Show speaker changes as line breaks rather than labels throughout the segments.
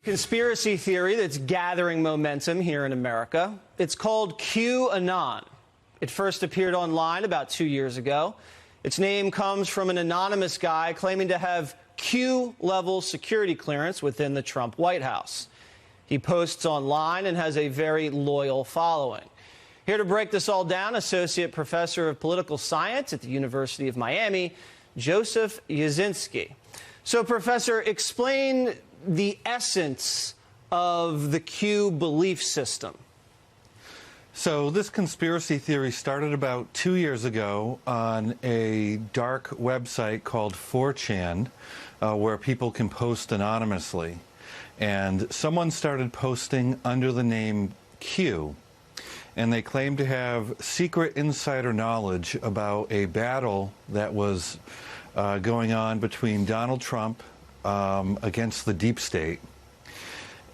Conspiracy theory that's gathering momentum here in America. It's called Qanon. It first appeared online about 2 years ago. Its name comes from an anonymous guy claiming to have Q-level security clearance within the Trump White House. He posts online and has a very loyal following. Here to break this all down, Associate Professor of Political Science at the University of Miami, Joseph Yazinski. So, Professor, explain the essence of the Q belief system.
So this conspiracy theory started about 2 years ago on a dark website called 4chan, where people can post anonymously. And someone started posting under the name Q, and they claimed to have secret insider knowledge about a battle that was going on between Donald Trump against the deep state.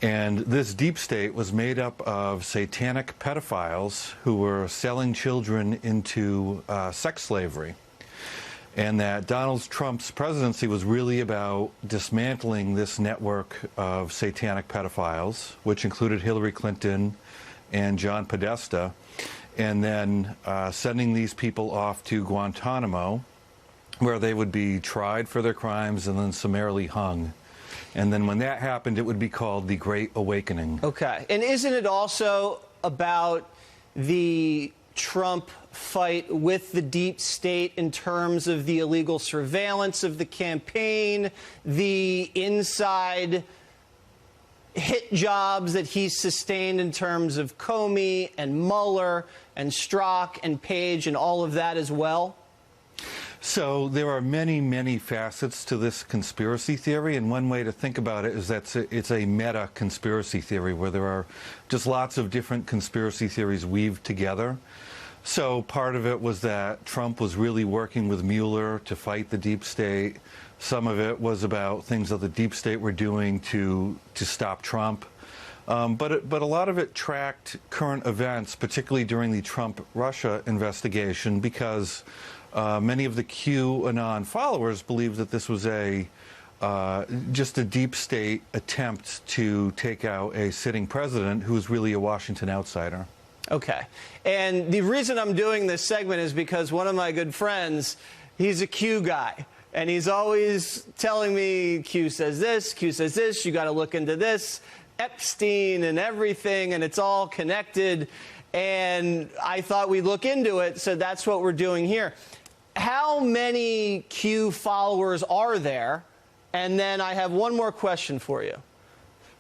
And this deep state was made up of satanic pedophiles who were selling children into sex slavery. And that Donald Trump's presidency was really about dismantling this network of satanic pedophiles, which included Hillary Clinton and John Podesta, and then sending these people off to Guantanamo, where they would be tried for their crimes and then summarily hung. And then when that happened, it would be called the Great Awakening.
Okay. And isn't it also about the Trump fight with the deep state in terms of the illegal surveillance of the campaign, the inside hit jobs that he's sustained in terms of Comey and Mueller and Strzok and Page and all of that as well?
So there are many, many facets to this conspiracy theory, and one way to think about it is that it's a meta conspiracy theory where there are just lots of different conspiracy theories weaved together. So part of it was that Trump was really working with Mueller to fight the deep state. Some of it was about things that the deep state were doing to stop Trump. But a lot of it tracked current events, particularly during the Trump-Russia investigation, because many of the QAnon followers believed that this was just a deep state attempt to take out a sitting president who was really a Washington outsider.
Okay. And the reason I'm doing this segment is because one of my good friends, he's a Q guy. And he's always telling me, Q says this, you got to look into this, Epstein and everything, and it's all connected. And I thought we'd look into it, so that's what we're doing here. How many Q followers are there? And then I have one more question for you.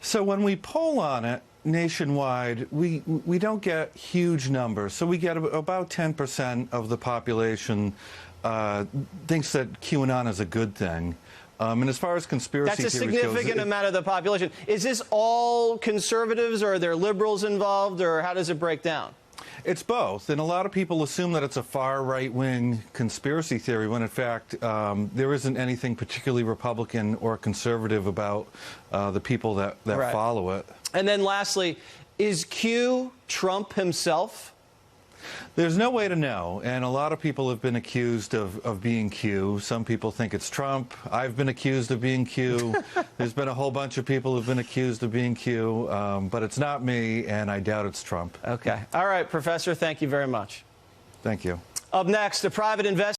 So when we poll on it nationwide, we don't get huge numbers. So we get about 10% of the population thinks that QAnon is a good thing. And as far as conspiracy theories
goes... That's a significant amount of the population. Is this all conservatives, or are there liberals involved, or how does it break down?
It's both, and a lot of people assume that it's a far right-wing conspiracy theory when, in fact, there isn't anything particularly Republican or conservative about the people that
Right.
follow it.
And then lastly, is Q Trump himself?
There's no way to know, and a lot of people have been accused of being Q. Some people think it's Trump. I've been accused of being Q. There's been a whole bunch of people who've been accused of being Q, but it's not me, and I doubt it's Trump.
Okay. All right, Professor, thank you very much.
Thank you.
Up next, a private investor